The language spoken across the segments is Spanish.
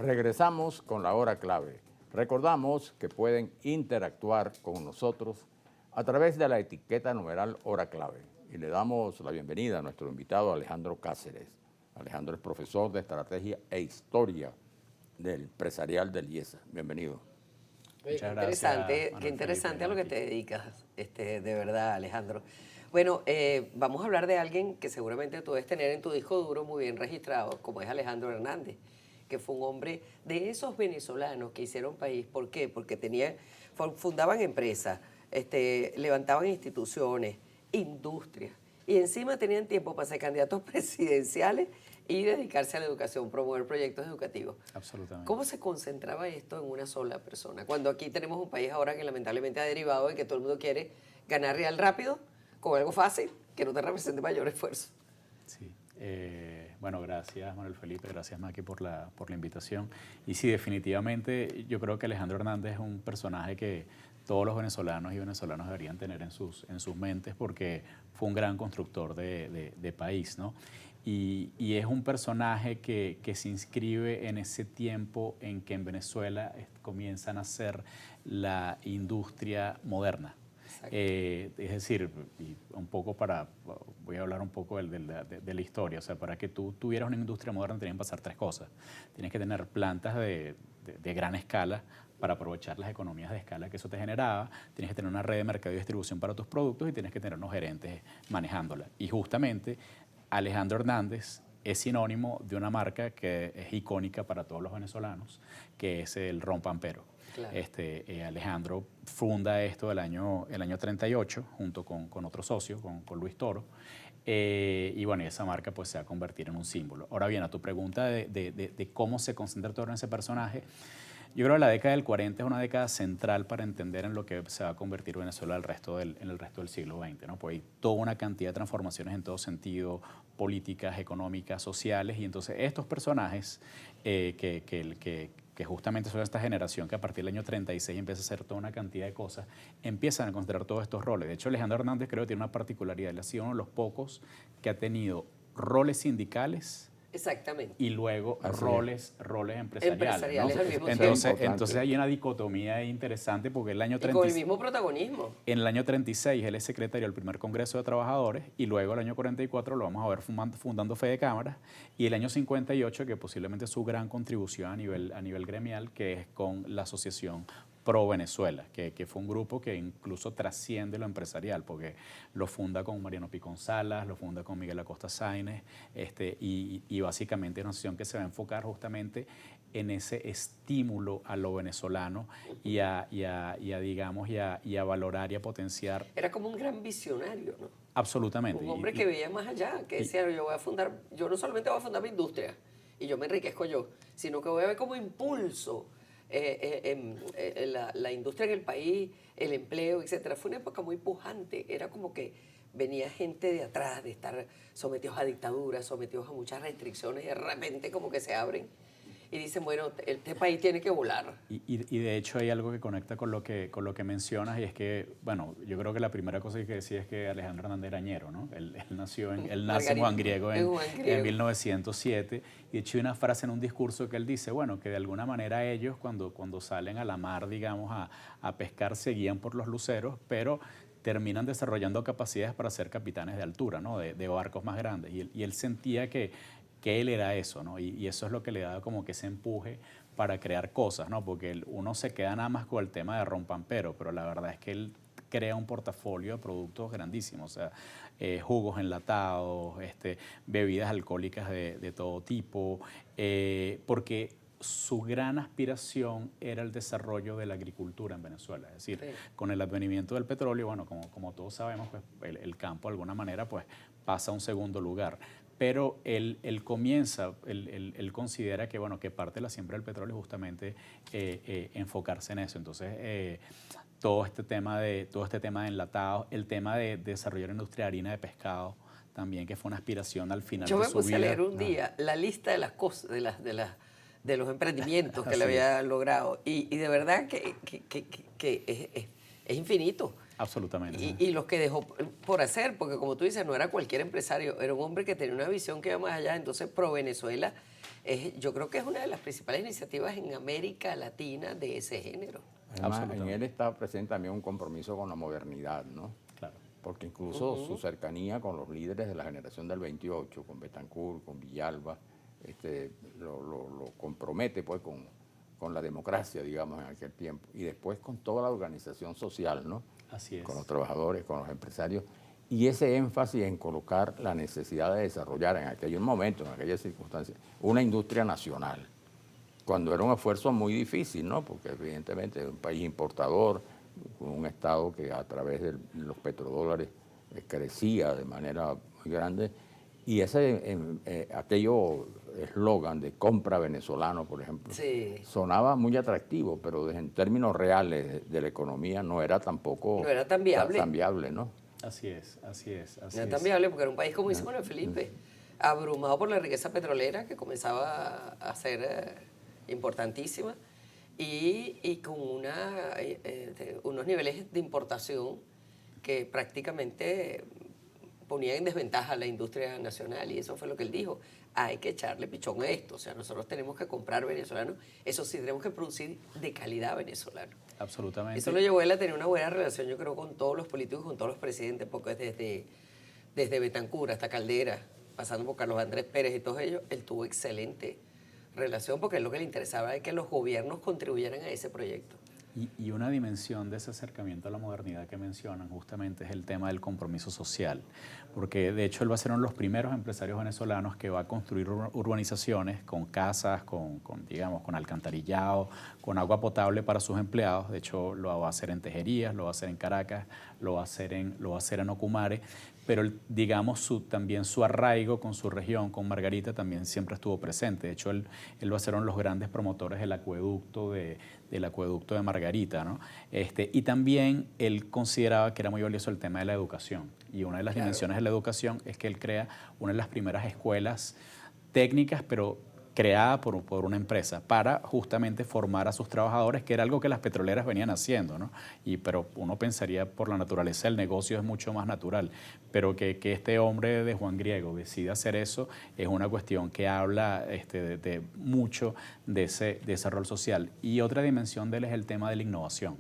Regresamos con la hora clave. Recordamos que pueden interactuar con nosotros a través de la etiqueta numeral hora clave. Y le damos la bienvenida a nuestro invitado Alejandro Cáceres. Alejandro es profesor de Estrategia e Historia del Empresarial del IESA. Bienvenido. Muchas gracias, Qué interesante a lo que te dedicas, de verdad, Alejandro. Bueno, vamos a hablar de alguien que seguramente tú debes tener en tu disco duro muy bien registrado, como es Alejandro Hernández, que fue un hombre de esos venezolanos que hicieron país. ¿Por qué? Porque fundaban empresas, levantaban instituciones, industrias, y encima tenían tiempo para ser candidatos presidenciales y dedicarse a la educación, promover proyectos educativos. Absolutamente. ¿Cómo se concentraba esto en una sola persona? Cuando aquí tenemos un país ahora que lamentablemente ha derivado en que todo el mundo quiere ganar real rápido, con algo fácil, que no te represente mayor esfuerzo. Sí. Bueno, gracias Manuel Felipe, gracias Maki por la invitación. Y sí, definitivamente yo creo que Alejandro Hernández es un personaje que todos los venezolanos y venezolanas deberían tener en sus mentes porque fue un gran constructor de país, ¿no? Y es un personaje que se inscribe en ese tiempo en que en Venezuela comienza a nacer la industria moderna. Es decir, y un poco voy a hablar un poco de la historia, o sea, para que tú tuvieras una industria moderna tenían que pasar tres cosas. Tienes que tener plantas de gran escala para aprovechar las economías de escala que eso te generaba, tienes que tener una red de mercado y distribución para tus productos y tienes que tener unos gerentes manejándola. Y justamente Alejandro Hernández es sinónimo de una marca que es icónica para todos los venezolanos, que es el ron pampero. Claro. Alejandro funda esto el año 38 junto con otro socio, con Luis Toro, y bueno, esa marca pues se va a convertir en un símbolo. Ahora bien, a tu pregunta de cómo se concentra todo en ese personaje, yo creo que la década del 40 es una década central para entender en lo que se va a convertir Venezuela en el resto del siglo XX, ¿no? Pues hay toda una cantidad de transformaciones en todo sentido, políticas, económicas, sociales, y entonces estos personajes que justamente son esta generación que a partir del año 36 empieza a hacer toda una cantidad de cosas, empiezan a considerar todos estos roles. De hecho, Alejandro Hernández creo que tiene una particularidad, él ha sido uno de los pocos que ha tenido roles sindicales. Exactamente. Y luego roles empresariales, ¿no? al mismo tiempo. Entonces hay una dicotomía interesante porque el año 36, y con el mismo protagonismo. En el año 36 él es secretario del primer Congreso de Trabajadores y luego el año 44 lo vamos a ver fundando Fede Cámaras y el año 58 que posiblemente es su gran contribución a nivel gremial que es con la asociación Pro Venezuela, que fue un grupo que incluso trasciende lo empresarial, porque lo funda con Mariano Picón Salas, lo funda con Miguel Acosta Sáenz, y básicamente es una asociación que se va a enfocar justamente en ese estímulo a lo venezolano y a valorar y a potenciar. Era como un gran visionario, ¿no? Absolutamente. Un hombre que veía más allá, que decía, yo no solamente voy a fundar mi industria y yo me enriquezco yo, sino que voy a ver como impulso la industria en el país, el empleo, etcétera. Fue una época muy pujante, era como que venía gente de atrás, de estar sometidos a dictaduras, sometidos a muchas restricciones, y de repente como que se abren y dicen, bueno, este país tiene que volar. Y de hecho hay algo que conecta con lo que mencionas, y es que, bueno, yo creo que la primera cosa que hay que decir es que Alejandro Hernández era ñero, ¿no? Él nace en Juan Griego en 1907, y de hecho hay una frase en un discurso que él dice, bueno, que de alguna manera ellos cuando salen a la mar, digamos, a pescar, se guían por los luceros, pero terminan desarrollando capacidades para ser capitanes de altura, ¿no? De barcos más grandes, y él sentía que él era eso, ¿no? Y eso es lo que le daba como que ese empuje para crear cosas, ¿no? Porque uno se queda nada más con el tema de ron pampero, pero la verdad es que él crea un portafolio de productos grandísimos, o sea, jugos enlatados, bebidas alcohólicas de todo tipo, porque su gran aspiración era el desarrollo de la agricultura en Venezuela. Es decir, sí, con el advenimiento del petróleo, bueno, como todos sabemos, pues, el campo de alguna manera pues, pasa a un segundo lugar. Pero él considera que, bueno, que parte de la siembra del petróleo es justamente enfocarse en eso. Entonces, todo este tema de enlatados, el tema de desarrollar industria de harina de pescado, también, que fue una aspiración al final de su vida. Yo me puse a leer un día la lista de las cosas, de los emprendimientos que le había logrado, y de verdad que es infinito. Absolutamente. Y los que dejó por hacer, porque como tú dices, no era cualquier empresario, era un hombre que tenía una visión que iba más allá. Entonces, Pro Venezuela yo creo que es una de las principales iniciativas en América Latina de ese género. Además, en él está presente también un compromiso con la modernidad, ¿no? Claro. Porque incluso su cercanía con los líderes de la generación del 28, con Betancourt, con Villalba, lo compromete pues con la democracia, digamos, en aquel tiempo. Y después con toda la organización social, ¿no? Así es. Con los trabajadores, con los empresarios. Y ese énfasis en colocar la necesidad de desarrollar en aquel momento, en aquellas circunstancias, una industria nacional. Cuando era un esfuerzo muy difícil, ¿no? Porque evidentemente es un país importador, con un Estado que a través de los petrodólares crecía de manera muy grande. Y aquello eslogan de compra venezolano, por ejemplo, Sí. sonaba muy atractivo, pero en términos reales de la economía no era tampoco No era tan viable. tan viable, ¿no? Así es, así es. Así No es es. tan viable porque era un país, como dice Manuel Felipe, abrumado por la riqueza petrolera que comenzaba a ser importantísima y con unos niveles de importación que prácticamente ponían en desventaja a la industria nacional, y eso fue lo que él dijo: hay que echarle pichón a esto, o sea, nosotros tenemos que comprar venezolano, eso sí, tenemos que producir de calidad venezolano. Absolutamente. Eso lo llevó a él a tener una buena relación, yo creo, con todos los políticos, con todos los presidentes, porque desde Betancourt hasta Caldera, pasando por Carlos Andrés Pérez y todos ellos, él tuvo excelente relación, porque lo que le interesaba es que los gobiernos contribuyeran a ese proyecto. Y una dimensión de ese acercamiento a la modernidad que mencionan justamente es el tema del compromiso social, porque de hecho él va a ser uno de los primeros empresarios venezolanos que va a construir urbanizaciones con casas, digamos, con alcantarillado, con agua potable para sus empleados. De hecho lo va a hacer en Tejerías, lo va a hacer en Caracas, lo va a hacer en Ocumare, pero digamos también su arraigo con su región, con Margarita, también siempre estuvo presente. De hecho, él va a ser uno de los grandes promotores del acueducto de Margarita, ¿no? Y también él consideraba que era muy valioso el tema de la educación. Y una de las dimensiones de la educación es que él crea una de las primeras escuelas técnicas, pero creada por una empresa para justamente formar a sus trabajadores, que era algo que las petroleras venían haciendo, ¿no? Pero uno pensaría, por la naturaleza del negocio es mucho más natural, pero que este hombre de Juan Griego decida hacer eso es una cuestión que habla de mucho de ese rol social. Y otra dimensión de él es el tema de la innovación,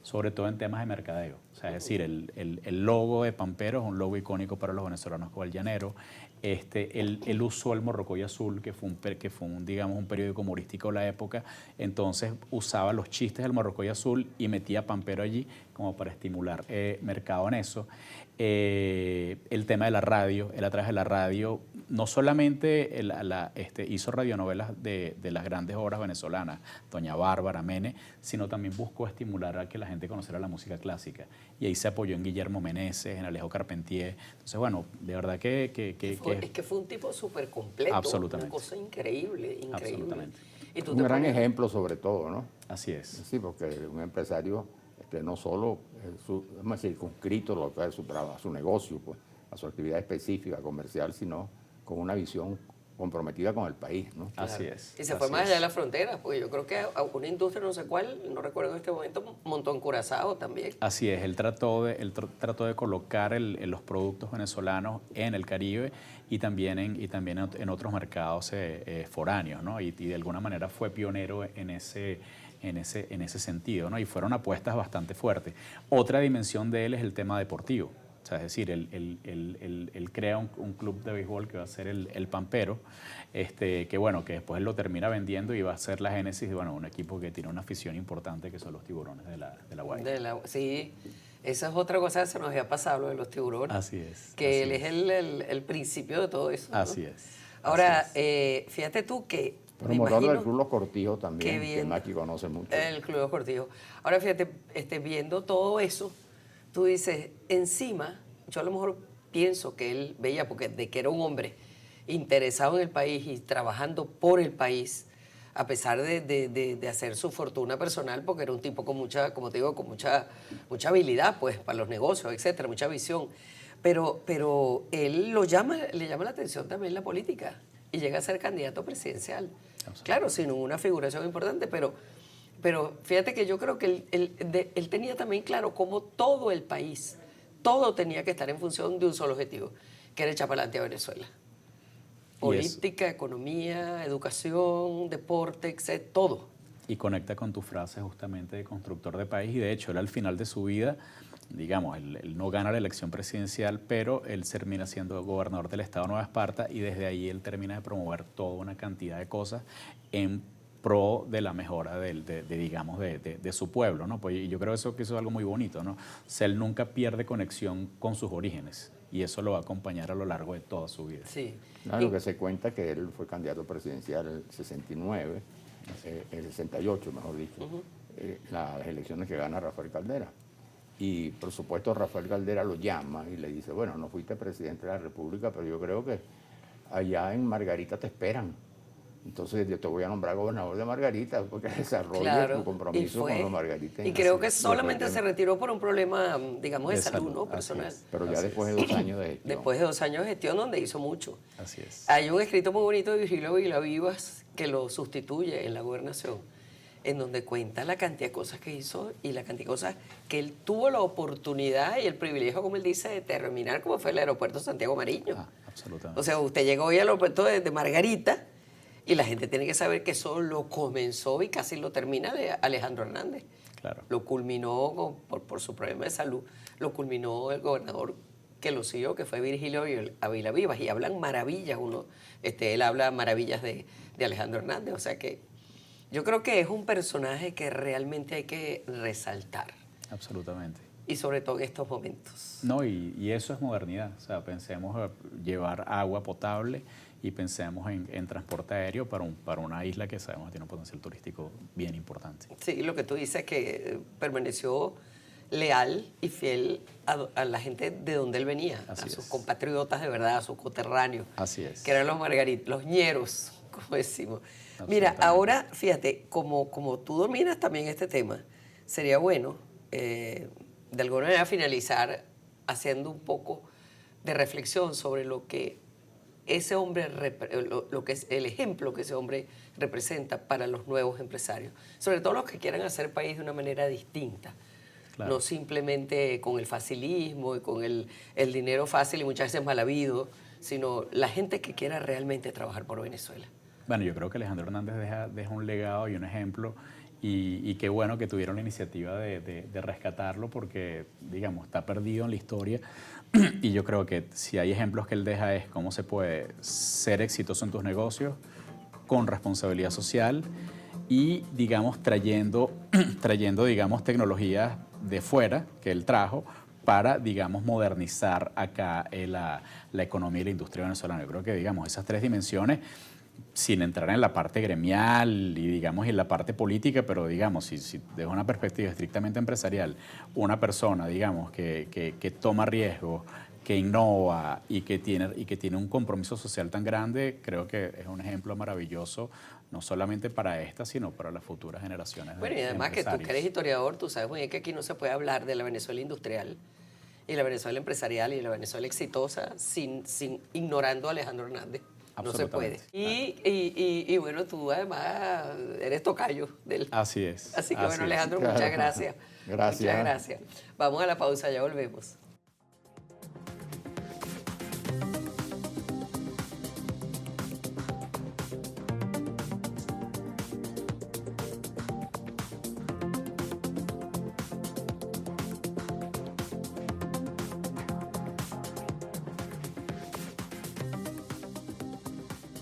sobre todo en temas de mercadeo. O sea, es decir, el logo de Pampero es un logo icónico para los venezolanos como el llanero. Él usó el Morrocoy Azul, que fue digamos, un periódico humorístico de la época. Entonces usaba los chistes del Morrocoy Azul y metía Pampero allí como para estimular mercado en eso. El tema de la radio, él a través de la radio no solamente hizo radionovelas de las grandes obras venezolanas, Doña Bárbara, Mene, sino también buscó estimular a que la gente conociera la música clásica. Y ahí se apoyó en Guillermo Meneses, en Alejo Carpentier. Entonces, bueno, de verdad es que fue un tipo súper completo. Absolutamente. Una cosa increíble, increíble. Absolutamente. Y tú Un gran ejemplo sobre todo, ¿no? Así es. Sí, porque un empresario no solo es más circunscrito lo que es a su negocio, pues, a su actividad específica, comercial, sino con una visión comprometida con el país, ¿no? Claro. Así es. Y se fue más allá de la frontera, porque yo creo que una industria, no sé cuál, no recuerdo en este momento, montó en Curazao también. Así es, él trató de colocar los productos venezolanos en el Caribe y también en otros mercados foráneos, ¿no? Y de alguna manera fue pionero en ese sentido, ¿no? Y fueron apuestas bastante fuertes. Otra dimensión de él es el tema deportivo. O sea, es decir, él crea un club de béisbol que va a ser el Pampero, que después él lo termina vendiendo y va a ser la génesis de un equipo que tiene una afición importante, que son los Tiburones de la Guaira. Sí, esa es otra cosa que se nos había pasado, lo de los tiburones. Así es. Que él es el principio de todo eso, ¿no? Así es. Ahora, fíjate tú que... Promotor del Club Los Cortijos también, que Maki conoce mucho. El Club Los Cortijos. Ahora, fíjate, viendo todo eso, tú dices, encima, yo a lo mejor pienso que él veía, porque de que era un hombre interesado en el país y trabajando por el país, a pesar de hacer su fortuna personal, porque era un tipo con mucha, como te digo, con mucha habilidad, pues, para los negocios, etcétera, mucha visión. Pero él le llama la atención también la política y llega a ser candidato presidencial. Claro, sin una figuración importante, pero fíjate que yo creo que él tenía también claro cómo todo el país, todo tenía que estar en función de un solo objetivo, que era echar para adelante a Venezuela. Política, economía, educación, deporte, etc., todo. Y conecta con tu frase justamente de constructor de país. Y de hecho, él al final de su vida, digamos, él no gana la elección presidencial, pero él termina siendo gobernador del estado de Nueva Esparta y desde ahí él termina de promover toda una cantidad de cosas en pro de la mejora de su pueblo, ¿no? Pues, y yo creo que eso es algo muy bonito, ¿no? O sea, él nunca pierde conexión con sus orígenes y eso lo va a acompañar a lo largo de toda su vida. Sí. Lo que se cuenta que él fue candidato presidencial en el 69, el 68, mejor dicho, las elecciones que gana Rafael Caldera. Y por supuesto Rafael Caldera lo llama y le dice, bueno, no fuiste presidente de la República, pero yo creo que allá en Margarita te esperan. Entonces yo te voy a nombrar gobernador de Margarita porque desarrolla tu compromiso con los margaritas. Y creo que solamente se retiró por un problema, digamos, de salud, ¿no? Personal. Pero ya después de 2 años de gestión. Después de 2 años de gestión donde hizo mucho. Así es. Hay un escrito muy bonito de Virgilio Vilavivas que lo sustituye en la gobernación, en donde cuenta la cantidad de cosas que hizo y la cantidad de cosas que él tuvo la oportunidad y el privilegio, como él dice, de terminar como fue el aeropuerto Santiago Mariño. Absolutamente. O sea, usted llegó hoy al aeropuerto de Margarita y la gente tiene que saber que eso lo comenzó y casi lo termina Alejandro Hernández. Claro. Lo culminó por su problema de salud, lo culminó el gobernador que lo siguió, que fue Virgilio Vilavivas, y hablan maravillas, él habla maravillas de Alejandro Hernández, o sea que yo creo que es un personaje que realmente hay que resaltar. Absolutamente. Y sobre todo en estos momentos. No, y eso es modernidad. O sea, pensemos en llevar agua potable y pensemos en transporte aéreo para una isla que sabemos que tiene un potencial turístico bien importante. Sí, lo que tú dices que permaneció leal y fiel a la gente de donde él venía, Así a sus es. compatriotas de verdad, a sus coterráneos. Así es. Que eran los ñeros, como decimos. Mira, ahora, fíjate, como tú dominas también este tema, sería bueno, de alguna manera, finalizar haciendo un poco de reflexión sobre lo que ese hombre, lo que es el ejemplo que ese hombre representa para los nuevos empresarios, sobre todo los que quieran hacer el país de una manera distinta. Claro. No simplemente con el facilismo y con el dinero fácil y muchas veces mal habido, sino la gente que quiera realmente trabajar por Venezuela. Bueno, yo creo que Alejandro Hernández deja un legado y un ejemplo y qué bueno que tuvieron la iniciativa de rescatarlo porque, digamos, está perdido en la historia y yo creo que si hay ejemplos que él deja es cómo se puede ser exitoso en tus negocios con responsabilidad social y, digamos, trayendo digamos, tecnologías de fuera que él trajo para, digamos, modernizar acá la economía y la industria venezolana. Yo creo que, digamos, esas 3 dimensiones, sin entrar en la parte gremial y, digamos, en la parte política, pero, digamos, si desde una perspectiva estrictamente empresarial, una persona, digamos, que toma riesgos, que innova y que tiene un compromiso social tan grande, creo que es un ejemplo maravilloso, no solamente para esta, sino para las futuras generaciones. Bueno, y además que tú que eres historiador, tú sabes muy bien que aquí no se puede hablar de la Venezuela industrial y la Venezuela empresarial y la Venezuela exitosa sin ignorando a Alejandro Hernández. No se puede. Y bueno, tú además eres tocayo del... Así es. Así que bueno, Alejandro, muchas gracias. Gracias. Muchas gracias. Vamos a la pausa, ya volvemos.